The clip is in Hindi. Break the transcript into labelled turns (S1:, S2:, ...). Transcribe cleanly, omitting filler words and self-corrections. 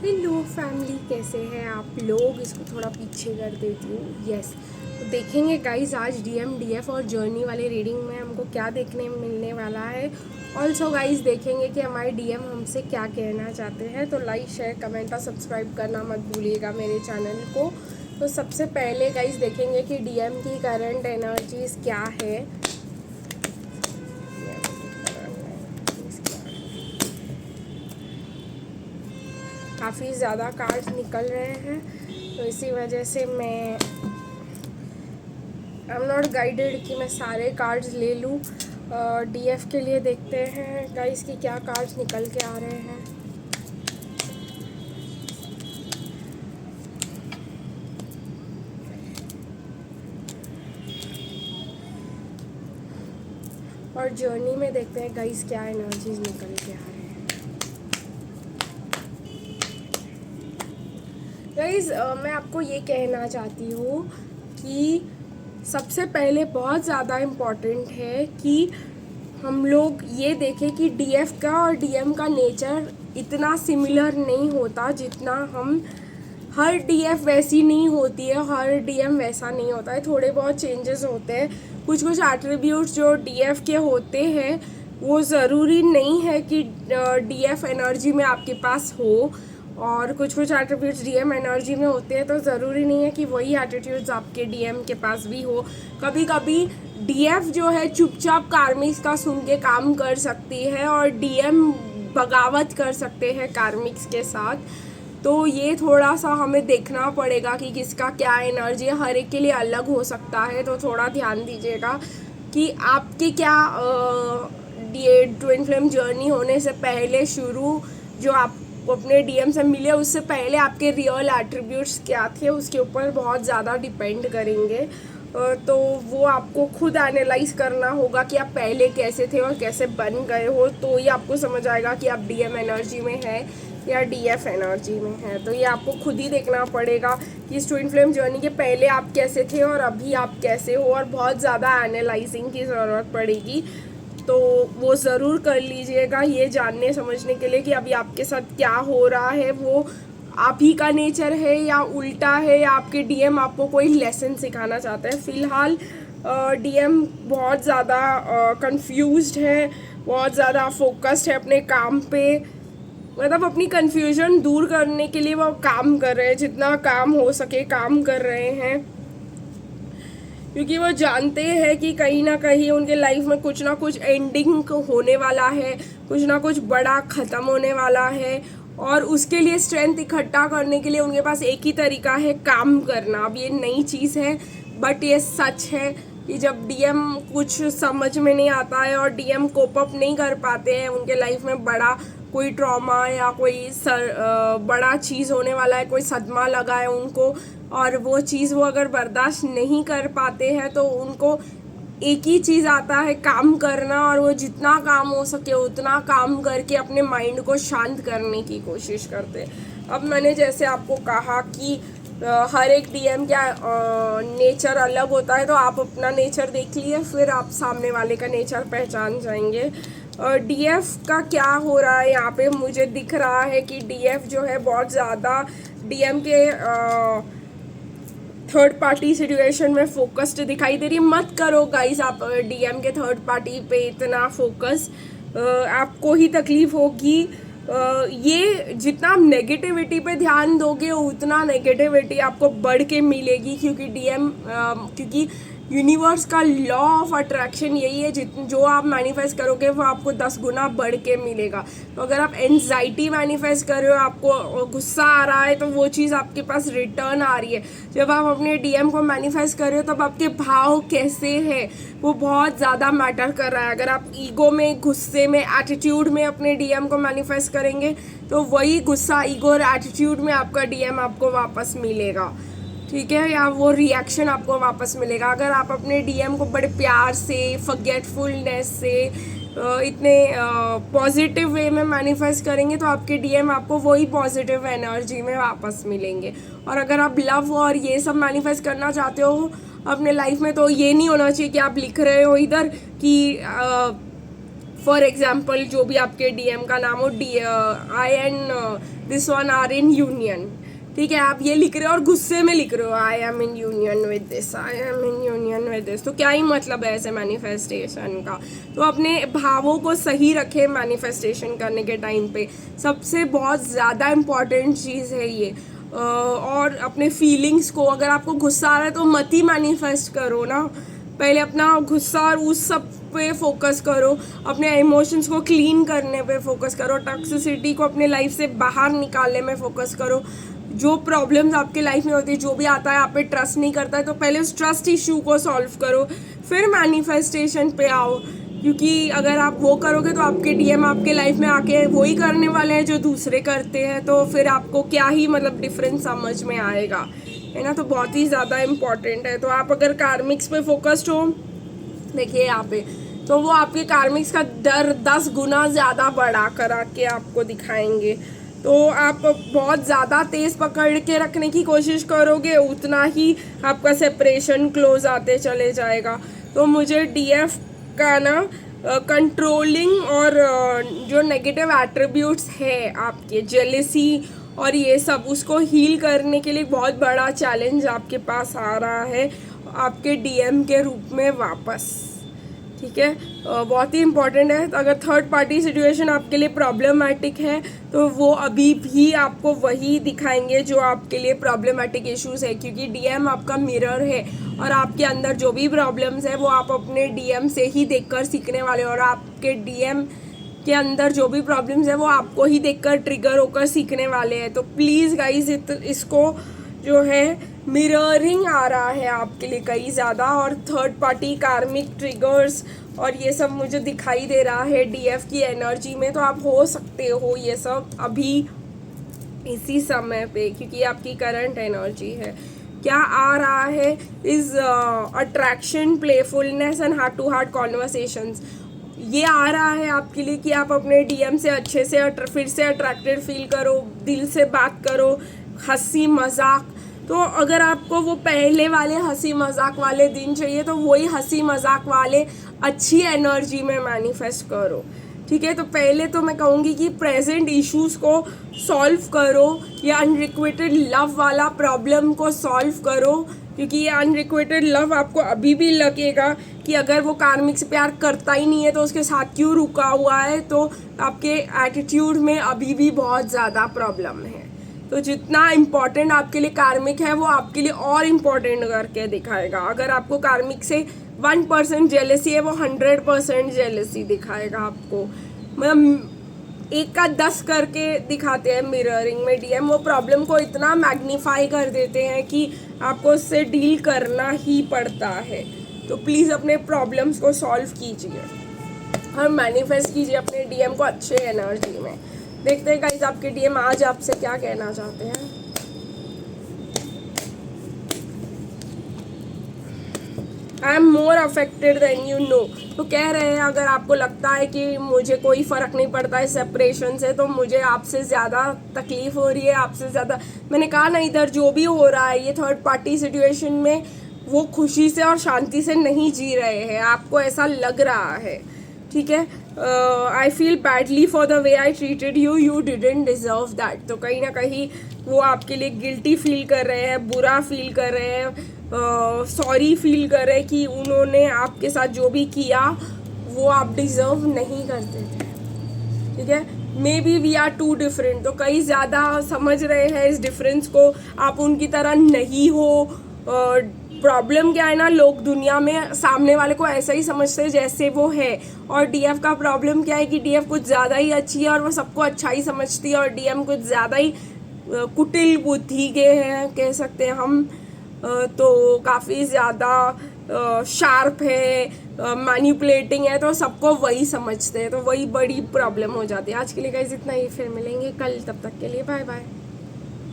S1: हेलो फैमिली, कैसे हैं आप लोग। इसको थोड़ा पीछे कर देती हूँ। यस, तो देखेंगे गाइस आज डीएम डीएफ और जर्नी वाले रीडिंग में हमको क्या देखने मिलने वाला है। ऑल्सो गाइस देखेंगे कि हमारे डीएम हमसे क्या कहना चाहते हैं। तो लाइक शेयर कमेंट और सब्सक्राइब करना मत भूलिएगा मेरे चैनल को। तो सबसे पहले गाइस देखेंगे कि डीएम की करंट एनर्जीज क्या है। काफ़ी ज़्यादा कार्ड्स निकल रहे हैं, तो इसी वजह से मैं आई एम नॉट गाइडेड कि मैं सारे कार्ड्स ले लूँ। डीएफ के लिए देखते हैं गाइस कि क्या कार्ड्स निकल के आ रहे हैं। और जर्नी में देखते हैं गाइस क्या एनर्जीज निकल के आ रहे हैं। गाइस मैं आपको ये कहना चाहती हूँ कि सबसे पहले बहुत ज़्यादा इम्पॉर्टेंट है कि हम लोग ये देखें कि डीएफ का और डीएम का नेचर इतना सिमिलर नहीं होता जितना हम हर डीएफ वैसी नहीं होती है, हर डीएम वैसा नहीं होता है। थोड़े बहुत चेंजेस होते हैं। कुछ एट्रीब्यूट्स जो डीएफ के होते हैं वो ज़रूरी नहीं है कि डीएफ एनर्जी में आपके पास हो, और कुछ एट्रीब्यूट्स डीएम एनर्जी में होते हैं तो ज़रूरी नहीं है कि वही एटीट्यूड्स आपके डीएम के पास भी हो। कभी कभी डीएफ जो है चुपचाप कार्मिक्स का सुन के काम कर सकती है और डीएम बगावत कर सकते हैं कार्मिक्स के साथ। तो ये थोड़ा सा हमें देखना पड़ेगा कि किसका क्या एनर्जी है। हर एक के लिए अलग हो सकता है, तो थोड़ा ध्यान दीजिएगा कि आपके क्या ये ट्विन फ्लेम जर्नी होने से पहले शुरू जो आप अपने डीएम से मिले उससे पहले आपके रियल एट्रीब्यूट्स क्या थे उसके ऊपर बहुत ज़्यादा डिपेंड करेंगे। तो वो आपको खुद एनालाइज करना होगा कि आप पहले कैसे थे और कैसे बन गए हो, तो ये आपको समझ आएगा कि आप डीएम एनर्जी में है या डीएफ एनर्जी में है। तो ये आपको खुद ही देखना पड़ेगा कि इस ट्विन फ्लेम जर्नी के पहले आप कैसे थे और अभी आप कैसे हो, और बहुत ज़्यादा एनालाइजिंग की ज़रूरत पड़ेगी। तो वो ज़रूर कर लीजिएगा ये जानने समझने के लिए कि अभी आपके साथ क्या हो रहा है, वो आप ही का नेचर है या उल्टा है, या आपके डीएम आपको कोई लेसन सिखाना चाहते हैं। फ़िलहाल डीएम बहुत ज़्यादा कंफ्यूज्ड है, बहुत ज़्यादा फोकस्ड है अपने काम पे। मतलब अपनी कन्फ्यूजन दूर करने के लिए वो काम कर रहे हैं, जितना काम हो सके काम कर रहे हैं, क्योंकि वो जानते हैं कि कहीं ना कहीं उनके लाइफ में कुछ ना कुछ एंडिंग होने वाला है, कुछ ना कुछ बड़ा ख़त्म होने वाला है, और उसके लिए स्ट्रेंथ इकट्ठा करने के लिए उनके पास एक ही तरीका है, काम करना। अब ये नई चीज़ है बट ये सच है कि जब डीएम कुछ समझ में नहीं आता है और डीएम कोप अप नहीं कर पाते हैं, उनके लाइफ में बड़ा कोई ट्रॉमा या कोई बड़ा चीज़ होने वाला है, कोई सदमा लगा है उनको, और वो चीज़ वो अगर बर्दाश्त नहीं कर पाते हैं तो उनको एक ही चीज़ आता है, काम करना। और वो जितना काम हो सके उतना काम करके अपने माइंड को शांत करने की कोशिश करते हैं। अब मैंने जैसे आपको कहा कि हर एक डीएम का नेचर अलग होता है, तो आप अपना नेचर देख लिए, फिर आप सामने वाले का नेचर पहचान जाएंगे। डीएफ का क्या हो रहा है यहाँ पे, मुझे दिख रहा है कि डीएफ जो है बहुत ज़्यादा डीएम के थर्ड पार्टी सिचुएशन में फोकस्ड दिखाई दे रही है। मत करो गाइस आप डीएम के थर्ड पार्टी पे इतना फोकस, आपको ही तकलीफ होगी। ये जितना आप नेगेटिविटी पे ध्यान दोगे उतना नेगेटिविटी आपको बढ़ के मिलेगी, क्योंकि डीएम क्योंकि यूनिवर्स का लॉ ऑफ अट्रैक्शन यही है, जो आप मैनिफेस्ट करोगे वो आपको 10 गुना बढ़ के मिलेगा। तो अगर आप एंजाइटी मैनिफेस्ट कर रहे हो, आपको गुस्सा आ रहा है, तो वो चीज़ आपके पास रिटर्न आ रही है। जब आप अपने डीएम को मैनिफेस्ट कर रहे हो तब आपके भाव कैसे हैं वो बहुत ज़्यादा मैटर कर रहा है। अगर आप ईगो में, गुस्से में, एटीट्यूड में अपने डीएम को मैनिफेस्ट करेंगे तो वही गुस्सा, ईगो और एटीट्यूड में आपका डीएम आपको वापस मिलेगा, ठीक है, या वो रिएक्शन आपको वापस मिलेगा। अगर आप अपने डीएम को बड़े प्यार से, फॉरगेटफुलनेस से, इतने पॉजिटिव वे में मैनिफेस्ट करेंगे तो आपके डीएम आपको वही पॉजिटिव एनर्जी में वापस मिलेंगे। और अगर आप लव और ये सब मैनिफेस्ट करना चाहते हो अपने लाइफ में, तो ये नहीं होना चाहिए कि आप लिख रहे हो इधर कि फॉर एग्जाम्पल जो भी आपके डीएम का नाम हो, I and this one are in union, ठीक है, आप ये लिख रहे हो और गुस्से में लिख रहे हो I am in union with this, I am in union with this, तो क्या ही मतलब है ऐसे मैनिफेस्टेशन का। तो अपने भावों को सही रखें मैनिफेस्टेशन करने के टाइम पे, सबसे बहुत ज़्यादा इम्पॉर्टेंट चीज़ है ये। और अपने फीलिंग्स को, अगर आपको गुस्सा आ रहा है तो मत ही मैनिफेस्ट करो ना, पहले अपना गुस्सा और उस सब पे फोकस करो, अपने इमोशंस को क्लीन करने पे फोकस करो, टॉक्सिसिटी को अपने लाइफ से बाहर निकालने में फोकस करो। जो प्रॉब्लम्स आपके लाइफ में होती है, जो भी आता है आप पे ट्रस्ट नहीं करता है, तो पहले उस ट्रस्ट इशू को सॉल्व करो, फिर मैनिफेस्टेशन पे आओ, क्योंकि अगर आप वो करोगे तो आपके डीएम आपके लाइफ में आके वही करने वाले हैं जो दूसरे करते हैं, तो फिर आपको क्या ही मतलब डिफरेंस समझ में आएगा, है ना। तो बहुत ही ज़्यादा इम्पॉर्टेंट है। तो आप अगर कार्मिक्स पे फोकस्ड हो, देखिए यहाँ पे, तो वो आपके कार्मिक्स का डर 10 गुना ज़्यादा बढ़ा करा के आपको दिखाएंगे। तो आप बहुत ज़्यादा तेज़ पकड़ के रखने की कोशिश करोगे, उतना ही आपका सेपरेशन क्लोज आते चले जाएगा। तो मुझे डीएफ का ना कंट्रोलिंग और जो नेगेटिव एट्रीब्यूट्स है आपके, जेलेसी और ये सब, उसको हील करने के लिए बहुत बड़ा चैलेंज आपके पास आ रहा है आपके डीएम के रूप में वापस, ठीक है। बहुत ही इम्पॉर्टेंट है। तो अगर थर्ड पार्टी सिचुएशन आपके लिए प्रॉब्लमेटिक है तो वो अभी भी आपको वही दिखाएंगे जो आपके लिए प्रॉब्लमेटिक इश्यूज है, क्योंकि डीएम आपका मिरर है और आपके अंदर जो भी प्रॉब्लम्स है वो आप अपने डीएम से ही देखकर सीखने वाले हो, और आपके डीएम के अंदर जो भी प्रॉब्लम्स है वो आपको ही देखकर ट्रिगर होकर सीखने वाले हैं। तो प्लीज़ गाइज इसको जो है मिररिंग आ रहा है आपके लिए कई ज़्यादा, और थर्ड पार्टी कार्मिक ट्रिगर्स और ये सब मुझे दिखाई दे रहा है डीएफ की एनर्जी में। तो आप हो सकते हो ये सब अभी इसी समय पे, क्योंकि आपकी करंट एनर्जी है। क्या आ रहा है is attraction, playfulness and heart to heart conversations. ये आ रहा है आपके लिए कि आप अपने डीएम से अच्छे से फिर से अट्रैक्टेड फील करो, दिल से बात करो, हंसी मजाक। तो अगर आपको वो पहले वाले हंसी मजाक वाले दिन चाहिए तो वही हंसी मजाक वाले अच्छी एनर्जी में मैनिफेस्ट करो, ठीक है। तो पहले तो मैं कहूँगी कि प्रेजेंट इश्यूज को सॉल्व करो, या अनरिक्वेटेड लव वाला प्रॉब्लम को सॉल्व करो, क्योंकि ये अनरिक्वेटेड लव आपको अभी भी लगेगा कि अगर वो कार्मिक से प्यार करता ही नहीं है तो उसके साथ क्यों रुका हुआ है, तो आपके एटीट्यूड में अभी भी बहुत ज़्यादा प्रॉब्लम है। तो जितना इम्पॉर्टेंट आपके लिए कार्मिक है वो आपके लिए और इम्पॉर्टेंट करके दिखाएगा। अगर आपको कार्मिक से 1% जेलेसी है, वो 100% जेलेसी दिखाएगा आपको, मतलब 1 का 10 करके दिखाते हैं मिररिंग में डीएम। वो प्रॉब्लम को इतना मैग्नीफाई कर देते हैं कि आपको उससे डील करना ही पड़ता है। तो प्लीज़ अपने प्रॉब्लम्स को सॉल्व कीजिए और मैनिफेस्ट कीजिए अपने डीएम को अच्छे एनर्जी में। देखते हैं गाइस आपके डीएम आज आपसे क्या कहना चाहते हैं। I am more affected than you know. तो कह रहे हैं अगर आपको लगता है कि मुझे कोई फ़र्क नहीं पड़ता है सेपरेशन से, तो मुझे आपसे ज़्यादा तकलीफ़ हो रही है, आपसे ज़्यादा। मैंने कहा ना, इधर जो भी हो रहा है ये थर्ड पार्टी सिचुएशन में वो खुशी से और शांति से नहीं जी रहे हैं, आपको ऐसा लग रहा है, ठीक है। I feel badly for the way I treated you, you didn't deserve that. तो कहीं ना कहीं वो आपके लिए गिल्टी फील कर रहे हैं, बुरा फील कर रहे हैं, सॉरी फील कर रहे हैं कि उन्होंने आपके साथ जो भी किया वो आप डिज़र्व नहीं करते थे, ठीक है। Maybe we are two different. तो कई ज़्यादा समझ रहे हैं इस डिफरेंस को, आप उनकी तरह नहीं हो। प्रॉब्लम क्या है ना, लोग दुनिया में सामने वाले को ऐसा ही समझते हैं जैसे वो है, और डीएफ का प्रॉब्लम क्या है कि डीएफ कुछ ज़्यादा ही अच्छी है और वो सबको अच्छा ही समझती है, और डीएम कुछ ज़्यादा ही कुटिल बुद्धि के हैं कह सकते हैं हम। तो काफ़ी ज़्यादा शार्प है, मैनिपुलेटिंग है, तो सबको वही समझते हैं, तो वही बड़ी प्रॉब्लम हो जाती है। आज के लिए गाइस इतना ही, फिर मिलेंगे कल, तब तक के लिए बाय बाय।